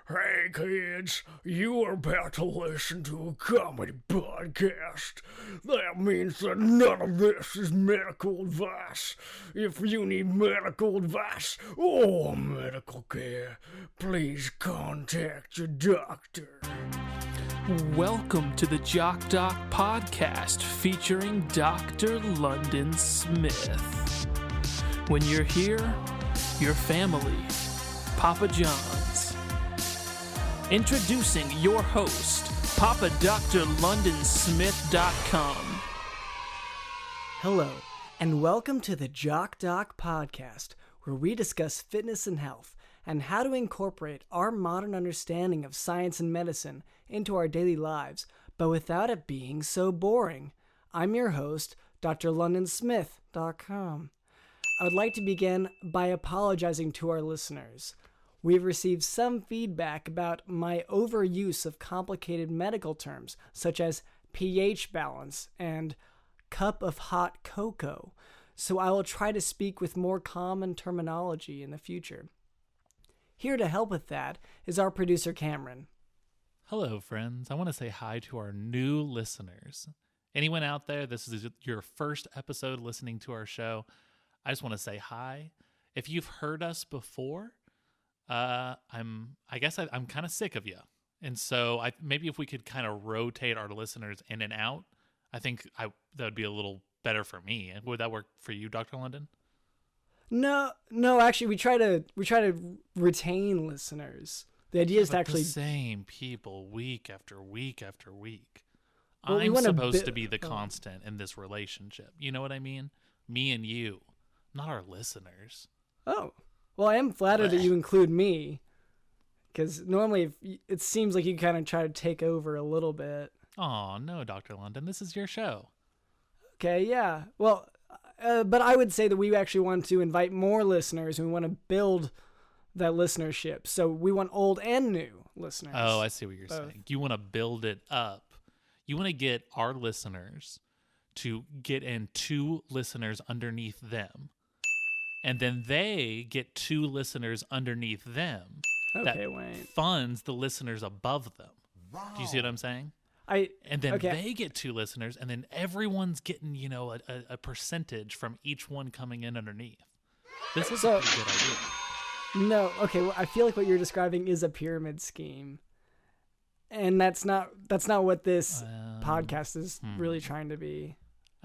Hey kids, you are about to listen to a comedy podcast. That means that none of this is medical advice. If you need medical advice or medical care, please contact your doctor. Welcome to the Jock podcast featuring Dr. London Smith. When you're here, your family, Papa John's. Introducing your host, PapaDrLondonSmith.com. Hello, and welcome to the Jock podcast, where we discuss fitness and health and how to incorporate our modern understanding of science and medicine into our daily lives, but without it being so boring. I'm your host, DrLondonSmith.com. I would like to begin by apologizing to our listeners. We've received some feedback about my overuse of complicated medical terms, such as pH balance and cup of hot cocoa, so I will try to speak with more common terminology in the future. Here to help with that is our producer, Cameron. Hello, friends. I want to say hi to our new listeners. Anyone out there, this is your first episode listening to our show, I just want to say hi. If you've heard us before, I'm kind of sick of you. And so maybe if we could kind of rotate our listeners in and out, I think that would be a little better for me. And would that work for you, Dr. London? No, actually we try to retain listeners. The idea is to actually the same people week after week after week. Well, I'm supposed to be the constant in this relationship. You know what I mean? Me and you, not our listeners. Oh. Well, I am flattered that you include me, because normally it seems like you kind of try to take over a little bit. Oh, no, Dr. London, this is your show. Okay, yeah. Well, but I would say that we actually want to invite more listeners, and we want to build that listenership. So we want old and new listeners. Oh, I see what you're saying. You want to build it up. You want to get our listeners to get in two listeners underneath them. And then they get two listeners underneath them. Okay, that funds the listeners above them. Wow. Do you see what I'm saying? And then they get two listeners, and then everyone's getting, a percentage from each one coming in underneath. This is a pretty good idea. No, okay. Well, I feel like what you're describing is a pyramid scheme, and that's not what this podcast is really trying to be.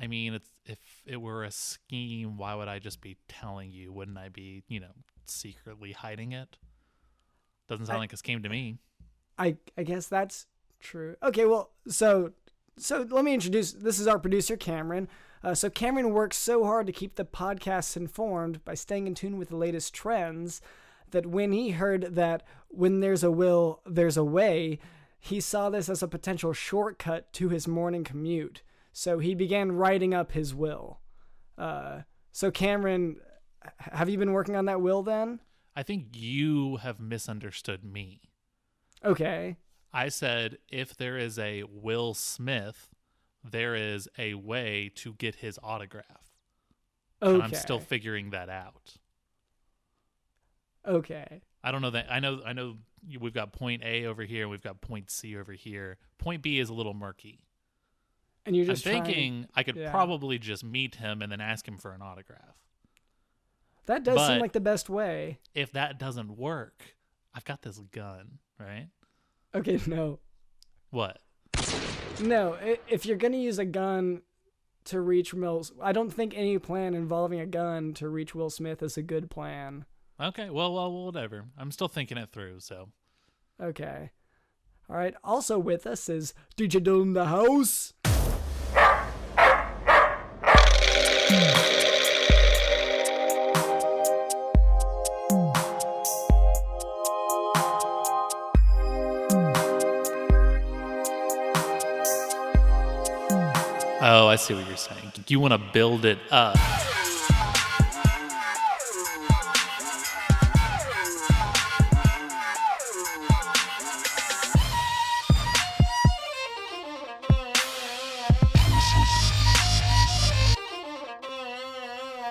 I mean, if it were a scheme, why would I just be telling you? Wouldn't I be, secretly hiding it? Doesn't sound like a scheme to me. I guess that's true. Okay, well, so let me introduce. This is our producer, Cameron. So Cameron works so hard to keep the podcasts informed by staying in tune with the latest trends that when he heard that when there's a will, there's a way, he saw this as a potential shortcut to his morning commute. So he began writing up his will. So Cameron, have you been working on that will then? I think you have misunderstood me. Okay. I said if there is a Will Smith, there is a way to get his autograph. Okay. And I'm still figuring that out. Okay. I don't know that. I know we've got point A over here and we've got point C over here. Point B is a little murky. And you're just thinking I could probably just meet him and then ask him for an autograph. That does seem like the best way. If that doesn't work, I've got this gun, right? Okay, no. What? No, if you're going to use a gun to reach I don't think any plan involving a gun to reach Will Smith is a good plan. Okay, well, whatever. I'm still thinking it through, so. Okay. All right, also with us is Digital in the house. Oh, I see what you're saying. You want to build it up.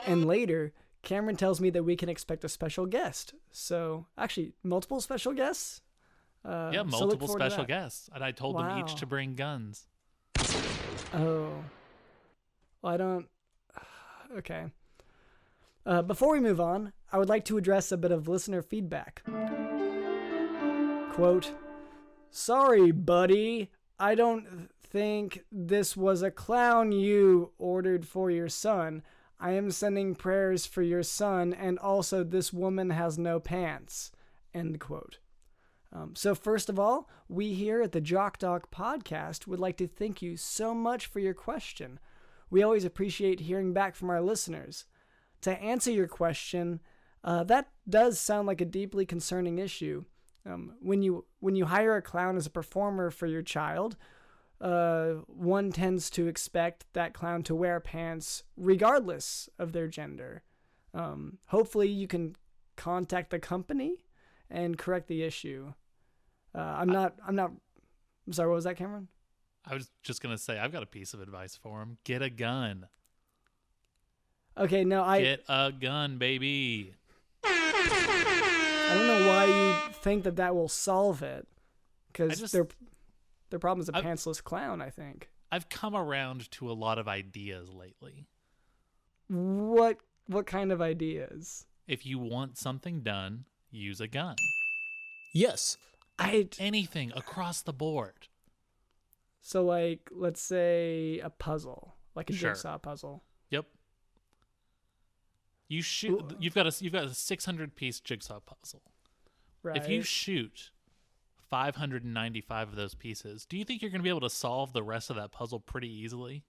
And later, Cameron tells me that we can expect a special guest. So, actually, multiple special guests? Yeah, so look multiple forward to special that. guests, and I told them each Wow. to bring guns. Oh. Well, I don't. Okay. Before we move on, I would like to address a bit of listener feedback. Quote, "Sorry, buddy. I don't think this was a clown you ordered for your son. I am sending prayers for your son, and also this woman has no pants." End quote. So first of all, we here at the Jock Doc podcast would like to thank you so much for your question. We always appreciate hearing back from our listeners. To answer your question, that does sound like a deeply concerning issue. When you hire a clown as a performer for your child, one tends to expect that clown to wear pants regardless of their gender. Hopefully you can contact the company and correct the issue. I'm sorry, what was that, Cameron? I was just going to say, I've got a piece of advice for him. Get a gun. Okay, no, Get a gun, baby. I don't know why you think that will solve it, because their problem is a pantsless clown, I think. I've come around to a lot of ideas lately. What kind of ideas? If you want something done, use a gun. Yes. Anything across the board. So, like, let's say a puzzle, like a Sure. jigsaw puzzle. Yep. You shoot. You've got a 600-piece jigsaw puzzle. Right. If you shoot 595 of those pieces, do you think you're going to be able to solve the rest of that puzzle pretty easily?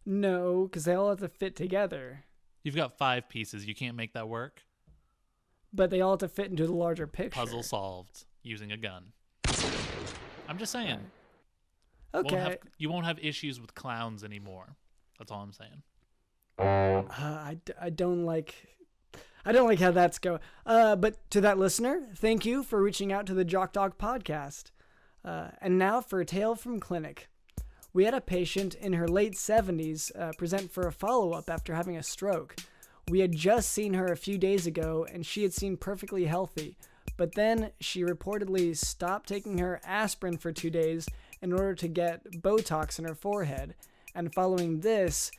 No, because they all have to fit together. You've got 5 pieces. You can't make that work. But they all have to fit into the larger picture. Puzzle solved using a gun. I'm just saying. Okay. You won't have issues with clowns anymore. That's all I'm saying. I don't like how that's going. But to that listener, thank you for reaching out to the Jock Dog podcast. And now for a tale from clinic. We had a patient in her late 70s present for a follow-up after having a stroke. We had just seen her a few days ago, and she had seemed perfectly healthy. But then she reportedly stopped taking her aspirin for 2 days in order to get Botox in her forehead. And following this,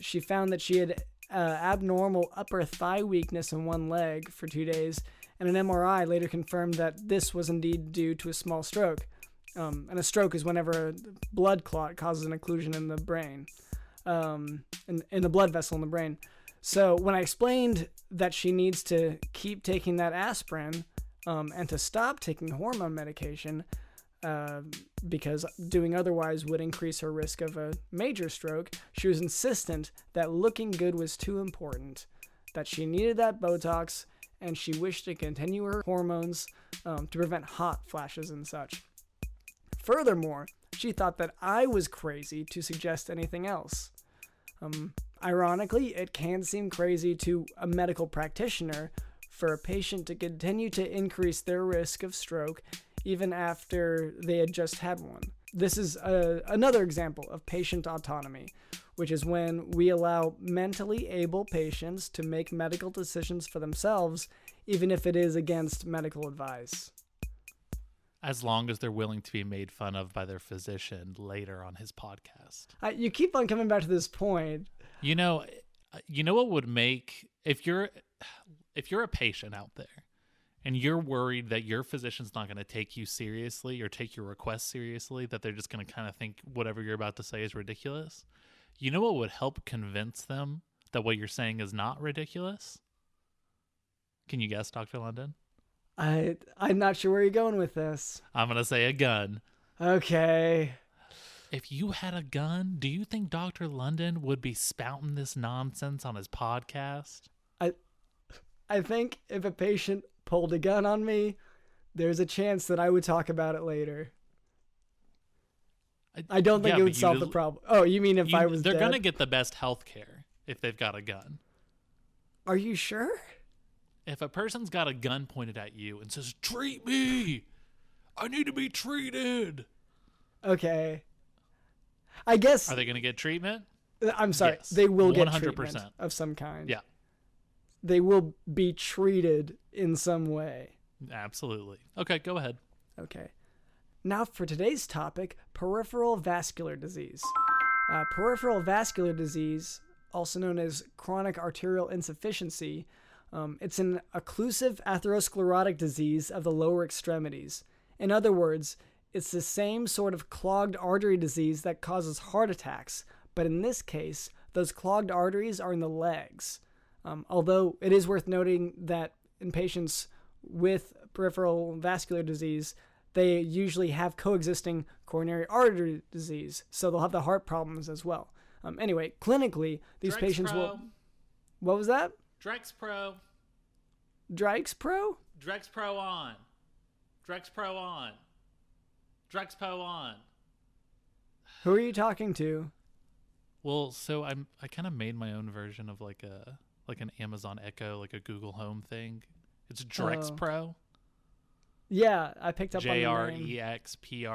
she found that she had abnormal upper thigh weakness in one leg for 2 days, and an MRI later confirmed that this was indeed due to a small stroke. And a stroke is whenever a blood clot causes an occlusion in the brain, in the blood vessel in the brain. So when I explained that she needs to keep taking that aspirin and to stop taking hormone medication, because doing otherwise would increase her risk of a major stroke, she was insistent that looking good was too important, that she needed that Botox, and she wished to continue her hormones to prevent hot flashes and such. Furthermore, she thought that I was crazy to suggest anything else. Ironically, it can seem crazy to a medical practitioner for a patient to continue to increase their risk of stroke even after they had just had one. This is another example of patient autonomy, which is when we allow mentally able patients to make medical decisions for themselves, even if it is against medical advice. As long as they're willing to be made fun of by their physician later on his podcast. You keep on coming back to this point. You know what would make, if you're a patient out there and you're worried that your physician's not going to take you seriously or take your request seriously, that they're just going to kind of think whatever you're about to say is ridiculous, you know what would help convince them that what you're saying is not ridiculous? Can you guess, Dr. London? I'm not sure where you're going with this. I'm going to say a gun. Okay. If you had a gun, do you think Dr. London would be spouting this nonsense on his podcast? I think if a patient pulled a gun on me, there's a chance that I would talk about it later. I don't think it would solve the problem. Oh, you mean if I was dead? They're going to get the best health care if they've got a gun. Are you sure? If a person's got a gun pointed at you and says, "Treat me! I need to be treated!" Okay. I guess... Are they going to get treatment? I'm sorry. Yes. They will get 100%. treatment of some kind. Yeah. They will be treated in some way. Absolutely. Okay, go ahead. Okay. Now for today's topic, peripheral vascular disease. Peripheral vascular disease, also known as chronic arterial insufficiency, it's an occlusive atherosclerotic disease of the lower extremities. In other words, it's the same sort of clogged artery disease that causes heart attacks, but in this case, those clogged arteries are in the legs. Although it is worth noting that in patients with peripheral vascular disease, they usually have coexisting coronary artery disease, so they'll have the heart problems as well. Anyway, clinically, these patients will... What was that? Drexpro. Drexpro? Drexpro on. Drexpro on. Drexpo on. Who are you talking to? Well, so I kind of made my own version of like an Amazon Echo, like a Google Home thing. It's Drexpro. Yeah, I picked up on the name. JREXPRO.